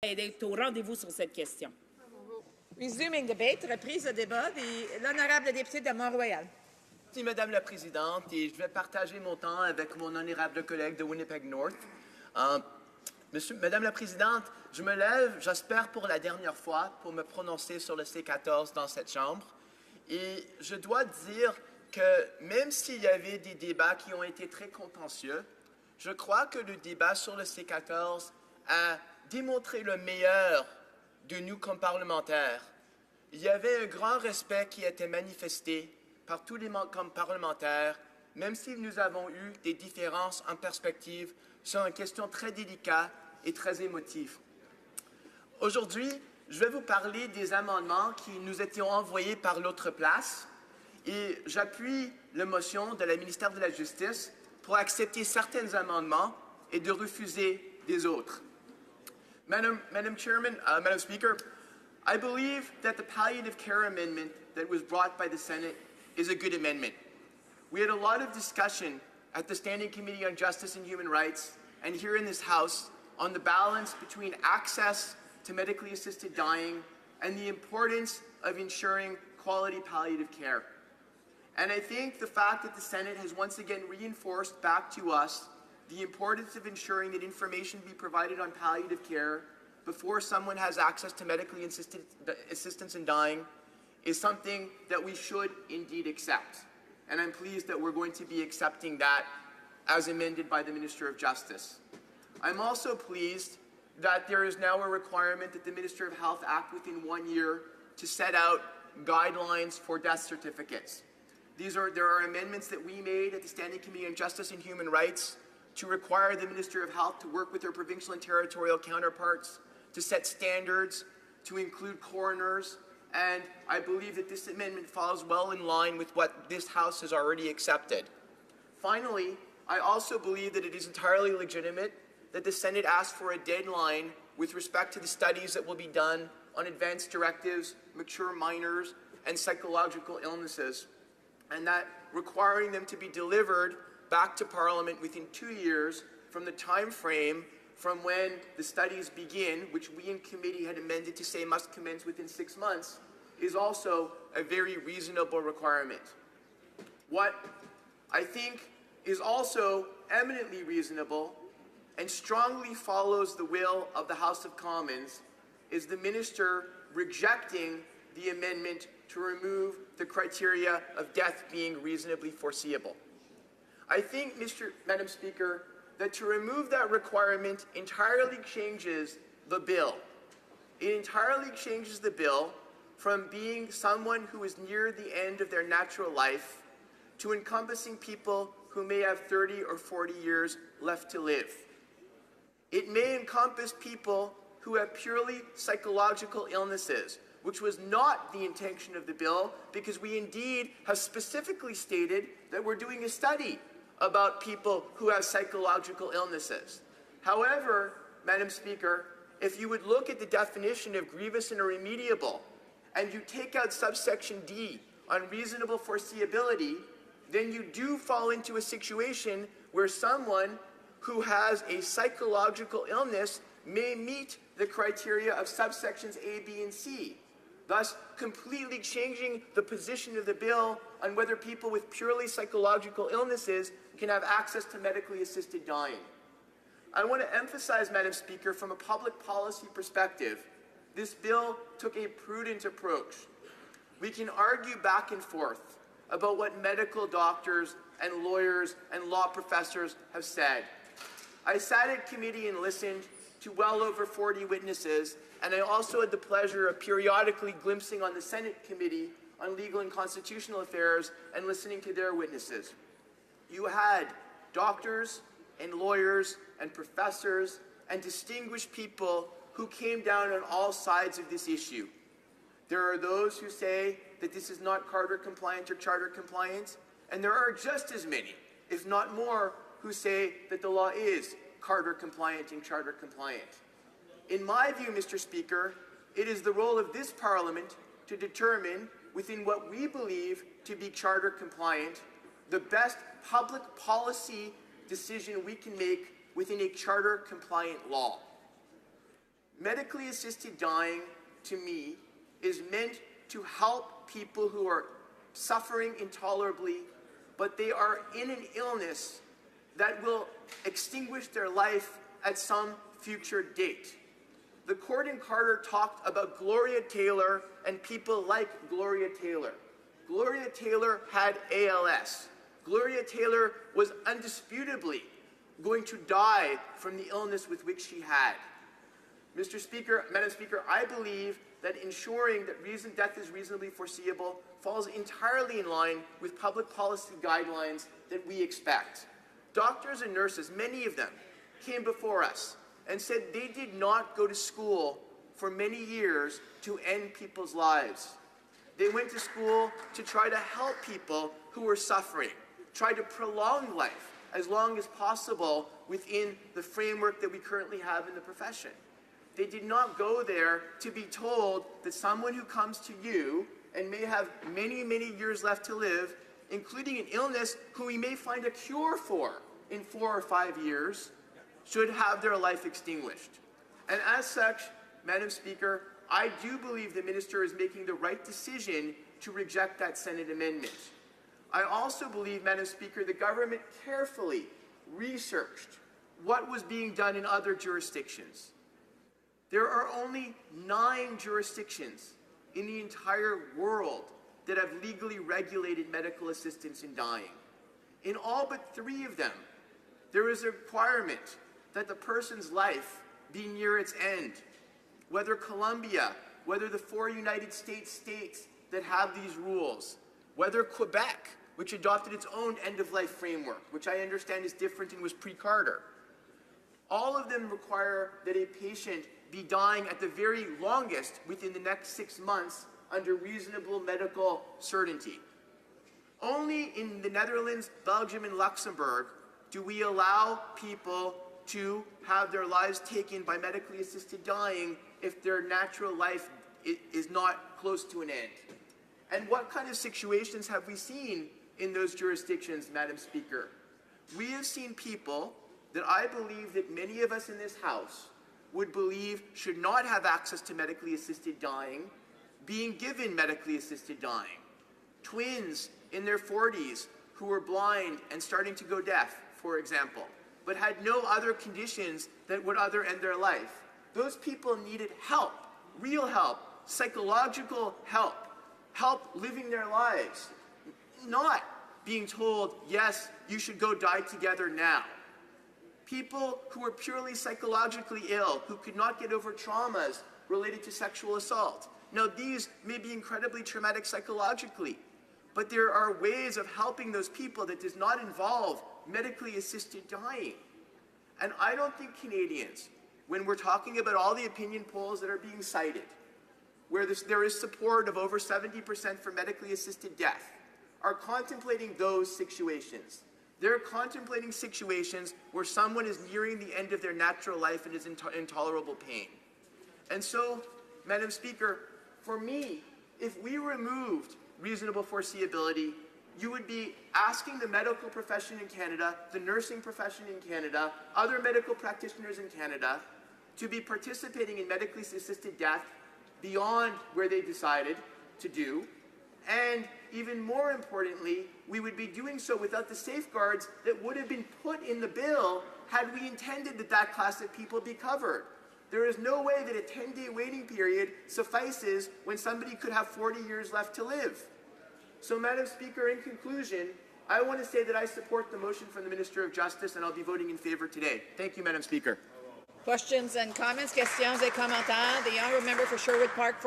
d'être au rendez-vous sur cette question. Resuming debate, reprise de débat, l'honorable député de Mont-Royal. Merci, Madame la Présidente, et je vais partager mon temps avec mon honorable collègue de Winnipeg North. Madame la Présidente, je me lève, j'espère pour la dernière fois, pour me prononcer sur le C-14 dans cette Chambre. Et je dois dire que même s'il y avait des débats qui ont été très contentieux, je crois que le débat sur le C-14 a démontré le meilleur de nous comme parlementaires. Il y avait un grand respect qui était manifesté par tous les comme parlementaires, même si nous avons eu des différences en perspective sur une question très délicate et très émotive. Aujourd'hui, je vais vous parler des amendements qui nous étaient envoyés par l'autre place et j'appuie la motion de la ministère de la Justice pour accepter certains amendements et de refuser des autres. Madam Chairman, Madam Speaker, I believe that the palliative care amendment that was brought by the Senate is a good amendment. We had a lot of discussion at the Standing Committee on Justice and Human Rights and here in this House on the balance between access to medically assisted dying and the importance of ensuring quality palliative care. And I think the fact that the Senate has once again reinforced back to us the importance of ensuring that information be provided on palliative care before someone has access to medically assisted assistance in dying is something that we should indeed accept. And I'm pleased that we're going to be accepting that as amended by the Minister of Justice. I'm also pleased that there is now a requirement that the Minister of Health act within 1 year to set out guidelines for death certificates. There are amendments that we made at the Standing Committee on Justice and Human Rights to require the Minister of Health to work with their provincial and territorial counterparts to set standards, to include coroners, and I believe that this amendment falls well in line with what this House has already accepted. Finally, I also believe that it is entirely legitimate that the Senate ask for a deadline with respect to the studies that will be done on advanced directives, mature minors, and psychological illnesses, and that requiring them to be delivered back to Parliament within 2 years from the time frame from when the studies begin, which we in committee had amended to say must commence within 6 months, is also a very reasonable requirement. What I think is also eminently reasonable and strongly follows the will of the House of Commons is the Minister rejecting the amendment to remove the criteria of death being reasonably foreseeable. I think, Madam Speaker, that to remove that requirement entirely changes the bill. It entirely changes the bill from being someone who is near the end of their natural life to encompassing people who may have 30 or 40 years left to live. It may encompass people who have purely psychological illnesses, which was not the intention of the bill, because we indeed have specifically stated that we're doing a study about people who have psychological illnesses. However, Madam Speaker, if you would look at the definition of grievous and irremediable, and you take out subsection D on reasonable foreseeability, then you do fall into a situation where someone who has a psychological illness may meet the criteria of subsections A, B, and C, thus completely changing the position of the bill on whether people with purely psychological illnesses can have access to medically assisted dying. I want to emphasize, Madam Speaker, from a public policy perspective, this bill took a prudent approach. We can argue back and forth about what medical doctors and lawyers and law professors have said. I sat in committee and listened to well over 40 witnesses, and I also had the pleasure of periodically glimpsing on the Senate Committee on Legal and Constitutional Affairs and listening to their witnesses. You had doctors and lawyers and professors and distinguished people who came down on all sides of this issue. There are those who say that this is not Carter compliant or charter compliant, and there are just as many, if not more, who say that the law is Carter compliant and charter compliant. In my view, Mr. Speaker, it is the role of this Parliament to determine, within what we believe to be charter compliant, the best public policy decision we can make within a charter compliant law. Medically assisted dying, to me, is meant to help people who are suffering intolerably, but they are in an illness that will extinguish their life at some future date. The court in Carter talked about Gloria Taylor and people like Gloria Taylor. Gloria Taylor had ALS. Gloria Taylor was undisputably going to die from the illness with which she had. Mr. Speaker, Madam Speaker, I believe that ensuring that death is reasonably foreseeable falls entirely in line with public policy guidelines that we expect. Doctors and nurses, many of them, came before us and said they did not go to school for many years to end people's lives. They went to school to try to help people who were suffering, try to prolong life as long as possible within the framework that we currently have in the profession. They did not go there to be told that someone who comes to you and may have many, many years left to live, including an illness who we may find a cure for in 4 or 5 years, should have their life extinguished. And as such, Madam Speaker, I do believe the Minister is making the right decision to reject that Senate amendment. I also believe, Madam Speaker, the government carefully researched what was being done in other jurisdictions. There are only 9 jurisdictions in the entire world that have legally regulated medical assistance in dying. In all but 3 of them, there is a requirement that the person's life be near its end. Whether Colombia, whether the 4 United States that have these rules, whether Quebec, which adopted its own end-of-life framework, which I understand is different and was pre-Carter. All of them require that a patient be dying at the very longest within the next 6 months under reasonable medical certainty. Only in the Netherlands, Belgium, and Luxembourg do we allow people to have their lives taken by medically assisted dying if their natural life is not close to an end. And what kind of situations have we seen in those jurisdictions, Madam Speaker? We have seen people that I believe that many of us in this House would believe should not have access to medically assisted dying, being given medically assisted dying. Twins in their 40s who were blind and starting to go deaf, for example, but had no other conditions that would other end their life. Those people needed help, real help, psychological help, help living their lives, not being told, yes, you should go die together now. People who were purely psychologically ill, who could not get over traumas related to sexual assault. Now, these may be incredibly traumatic psychologically, but there are ways of helping those people that does not involve medically assisted dying. And I don't think Canadians, when we're talking about all the opinion polls that are being cited, where there is support of over 70% for medically assisted death, are contemplating those situations. They're contemplating situations where someone is nearing the end of their natural life and is in intolerable pain. And so, Madam Speaker, for me, if we removed reasonable foreseeability, you would be asking the medical profession in Canada, the nursing profession in Canada, other medical practitioners in Canada, to be participating in medically assisted death beyond where they decided to do. And even more importantly, we would be doing so without the safeguards that would have been put in the bill had we intended that that class of people be covered. There is no way that a 10-day waiting period suffices when somebody could have 40 years left to live. So, Madam Speaker, in conclusion, I want to say that I support the motion from the Minister of Justice, and I'll be voting in favour today. Thank you, Madam Speaker. Questions and comments? Questions et commentaires. The honourable member for Sherwood Park.